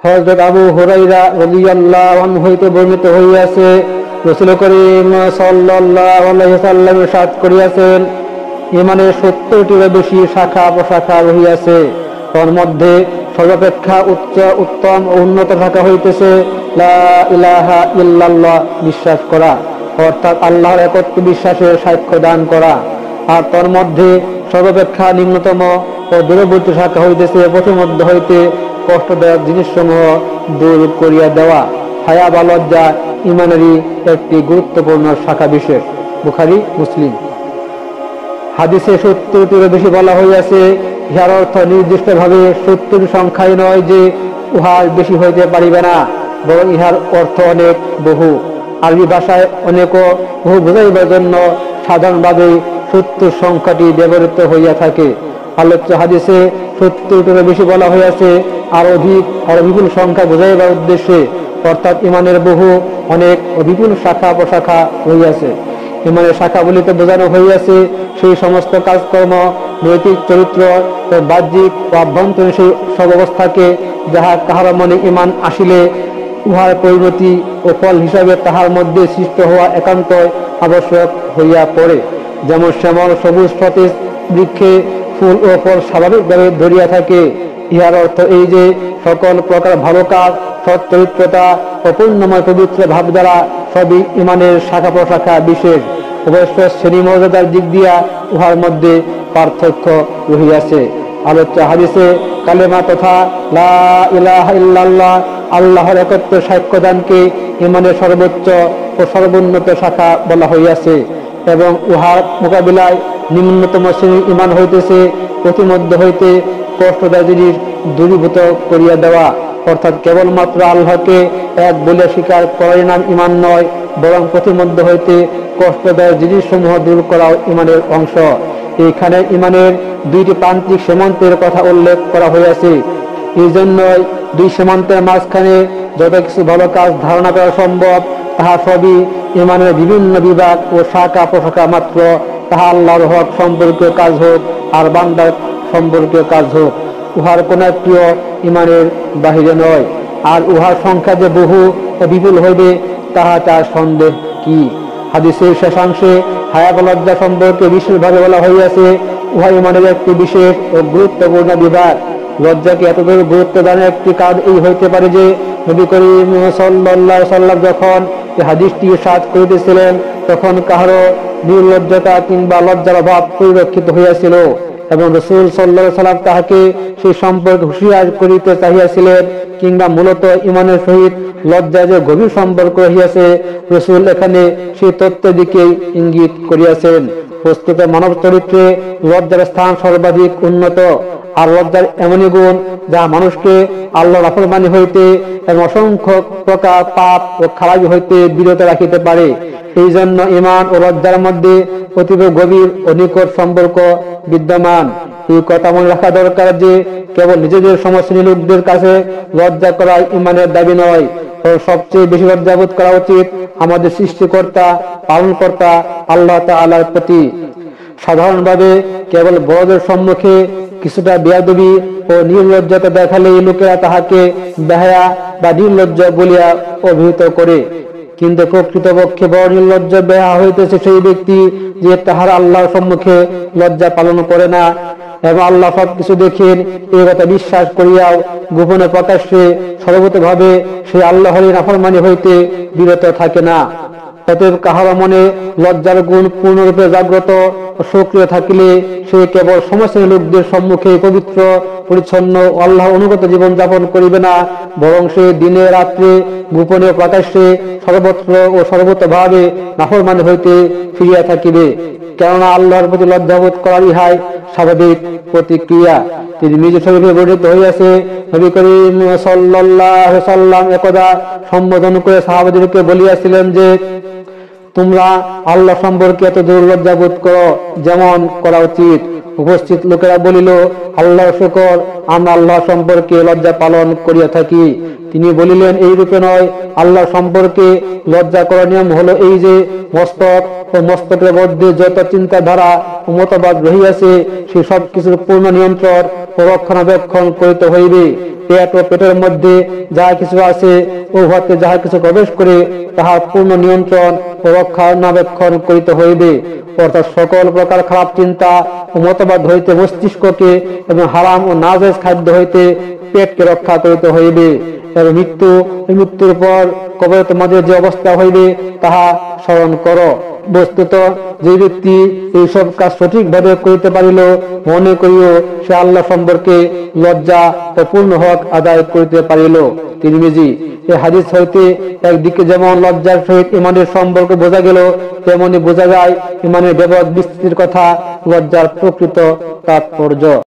হযরত আবু হুরায়রা রাদিয়াল্লাহু আনহু হইতে বর্ণিত হইয়াছে, রাসূল করিম সাল্লাল্লাহু আলাইহি ওয়াসাল্লাম ইরশাদ করিয়াছেন, ঈমানের 70টির বেশি শাখা প্রশাখা রহিয়াছে। তার মধ্যে সর্বাপেক্ষা উত্তম ও উন্নত শাখা হইতেছে লা ইলাহা ইল্লাল্লাহ বিশ্বাস করা, অর্থাৎ আল্লাহর একত্ব বিশ্বাসের সাক্ষ্য দান করা। আর তার মধ্যে সর্বাপেক্ষা নিম্নতম ও দূরবর্তী শাখা হইতেছে পথিমধ্য হইতে কষ্টদায়ক জিনিসসমূহ দূর করিয়া দেওয়া। হায়া বা লজ্জা ঈমানেরই একটি গুরুত্বপূর্ণ শাখা বিশেষ। বুখারী, মুসলিম। হাদিসে 70টির বেশি বলা হইয়াছে। ইহার অর্থ নির্দিষ্টভাবে 70 সংখ্যাই নয় যে উহার বেশি হইতে পারিবে না, বরং ইহার অর্থ অনেক, বহু। আরবি ভাষায় অনেক ও বহু বোঝাইবার জন্য সাধারণভাবে 70 সংখ্যাটি ব্যবহৃত হইয়া থাকে। আলোচ্য হাদিসে 70টির বেশি বলা হইয়াছে আর অধিক আর বিপুল সংখ্যা বোঝাইবার উদ্দেশ্যে, অর্থাৎ ঈমানের বহু, অনেক ও বিপুল শাখা প্রশাখা হইয়াছে। ঈমানের শাখা বলিতে বোঝানো হইয়াছে সেই সমস্ত কাজকর্ম, নৈতিক চরিত্র ও বাহ্যিক ও আভ্যন্তরীণ সেই সব অবস্থাকে যাহা কাহার মনে ঈমান আসিলে উহার পরিণতি ও ফল হিসাবে তাহার মধ্যে সৃষ্ট হওয়া একান্ত আবশ্যক হইয়া পড়ে। যেমন শ্যামল সবুজ সতেজ বৃক্ষে ফুল ও ফল স্বাভাবিকভাবে ধরিয়া থাকে। ইহার অর্থ এই যে সকল প্রকার ভালো কাজ, সৎ চরিত্রতা ও পূর্ণময় পবিত্র ভাব দ্বারা সবই ঈমানের শাখা প্রশাখা বিশেষ। অবশ্য শ্রেণী মর্যাদার দিক দিয়া উহার মধ্যে পার্থক্য রহিয়াছে। আলোচ্য হাদিসে কালেমা তথা লা ইলাহা ইল্লাল্লাহ আল্লাহর একত্ব সাক্ষ্যদানকে ঈমানের সর্বোচ্চ ও সর্বোন্নত শাখা বলা হইয়াছে, এবং উহার মোকাবিলায় নিম্নতম শ্রেণীর ঈমান হইতেছে পথিমধ্য হইতে কষ্টদায়ক জিনিস দূরীভূত করিয়া দেওয়া, অর্থাৎ কেবলমাত্র আল্লাহকে এক বলে স্বীকার করার নাম ঈমান নয়, বরং পথিমধ্য হইতে কষ্টদায়ক জিনিসসমূহ দূর করাও ঈমানের অংশ। এইখানে ঈমানের দুইটি প্রান্তিক সীমান্তের কথা উল্লেখ করা হইয়াছে। এই জন্যই দুই সীমান্তের মাঝখানে যত কিছু ভালো কাজ ধারণা করা সম্ভব তাহা সবই ঈমানের বিভিন্ন বিভাগ ও শাখা প্রশাখা মাত্র। তাহা আল্লাহর হক সম্পর্কীয় কাজ হোক আর বান্দার সম্পর্কীয় কাজ হোক, উহার কোন একটিও ঈমানের বাহিরে নয়। আর উহার সংখ্যা যে বহু ও বিপুল হইবে তাহা তার সন্দেহ কি। হাদিসের শেষাংশে হায়া বা লজ্জা সম্পর্কে বিশেষভাবে বলা হইয়াছে, উহা ঈমানের একটি বিশেষ ও গুরুত্বপূর্ণ বিভাগ। লজ্জাকে এতদূর গুরুত্ব দানের একটি কারণ এই হইতে পারে যে নবী করিম সাল্লাল্লাহু আলাইহি ওয়াসাল্লাম যখন এই হাদিসটি ইরশাদ করিতেছিলেন তখন কাহারও নির্লজ্জতা কিংবা লজ্জার অভাব পরিলক্ষিত হইয়াছিল, এবং রাসূল সাল্লাল্লাহু আলাইহি ওয়াসাল্লাম তাহাকে সেই সম্পর্কে হুঁশিয়ার করিতে চাহিয়াছিলেন, কিংবা মূলত ঈমানের সহিত লজ্জার যে গভীর সম্পর্ক রহিয়াছে রাসূল এখানে সেই তত্ত্বের দিকে ইঙ্গিত করিয়াছেন। বস্তুত মানব চরিত্রে লজ্জার স্থান সর্বাধিক উন্নত। আর লজ্জার এমনই গুণ যা মানুষকে আল্লাহর নাফরমানি হইতে এবং অসংখ্য প্রকার পাপ ও খারাপি হইতে বিরত রাখিতে পারে। এই জন্য ঈমান ও লজ্জার মধ্যে অতীব গভীর ও নিকট সম্পর্ক বিদ্যমান। এই কথা মনে রাখা দরকার যে কেবল নিজেদের সমশ্রেণী লোকদের কাছে লজ্জা করা ঈমানের দাবি নয়, ও সবচেয়ে বেশি লজ্জাবোধ করা উচিত আমাদের সৃষ্টিকর্তা পালনকর্তা আল্লাহ তাআলার প্রতি। সাধারণভাবে কেবল বড়দের সম্মুখে কিছুটা বেয়াদবি ও নির্লজ্জতা দেখালেই লোকেরা তাহাকে বেহায়া বা নির্লজ্জ বলিয়া অভিহিত করে, কিন্তু প্রকৃতপক্ষে বড় নির্লজ্জ বেহা হইতেছে সেই ব্যক্তি যে তাহার আল্লাহর সম্মুখে লজ্জা পালন করে না এবং আল্লাহ সবকিছু দেখেন এই কথা বিশ্বাস করিয়াও গোপনে প্রকাশ্যে সর্বতভাবে সেই আল্লাহরই নাফরমানি হইতে বিরত থাকে না। অতএব কাহার মনে লজ্জার গুণ পূর্ণরূপে জাগ্রত ও সক্রিয় থাকিলে সে কেবল সমশ্রেণীর লোকদের সম্মুখে পবিত্র পরিচ্ছন্ন আল্লাহ অনুগত জীবন যাপন করিবে না, বরং সে দিনে রাত্রে গোপনে প্রকাশ্যে সর্বত্র ও সর্বতভাবে নাফরমানি হইতে ফিরিয়া থাকিবে। কেননা আল্লাহর প্রতি লজ্জাবোধ করার ইহাই স্বাভাবিক প্রতিক্রিয়া। তিনি নিজ শরীরে বর্ণিত হইয়াছে, নবী করিম সাল্লাল্লাহু আলাইহি ওয়াসাল্লাম একদা সম্বোধন করে সাহাবাদেরকে বলিয়াছিলেন যে, তোমরা আল্লাহ সম্পর্কে এত দূর লজ্জাবোধ করো যেমন করা উচিত। উপস্থিত লোকেরা বলিল, আল্লাহর শুকর, আমরা আল্লাহ সম্পর্কে লজ্জা পালন করিয়া থাকি। তিনি বলিলেন, এই রূপে নয়, আল্লাহ সম্পর্কে লজ্জা করার নিয়ম হলো এই যে মস্তক ও মস্তকের মধ্যে যত চিন্তাধারা ও মতবাদ রহিয়াছে সে সব কিছুর পূর্ণ নিয়ন্ত্রণ রক্ষণাবেক্ষণ করিতে হইবে। পেট ও পেটের মধ্যে যাহা কিছু আছে, উহাতে যাহা কিছু প্রবেশ করে তাহার পূর্ণ নিয়ন্ত্রণ ও রক্ষণাবেক্ষণ করিতে হইবে। অর্থাৎ সকল প্রকার খারাপ চিন্তা ও মতবাদ হইতে মস্তিষ্ককে এবং হারাম ও নাজায়েজ খাদ্য হইতে পেটকে রক্ষা করিতে হইবে। এবং মৃত্যুর পর কবরে তোমাদের যে অবস্থা হইবে তাহা স্মরণ করো। বস্তুত যে ব্যক্তি এইসব কাজ সঠিকভাবে করিতে পারিল, মনে করিও সে আল্লাহ সম্পর্কে লজ্জা ও পূর্ণ হক আদায় করিতে পারিল। তিরমিজি। এই হাদিস হইতে একদিকে যেমন লজ্জার সহিত ইমানের সম্পর্ক বোঝা গেল, তেমনি বোঝা যায় ইমানের ব্যাপক বিস্তৃতির কথা, লজ্জার প্রকৃত তাৎপর্য।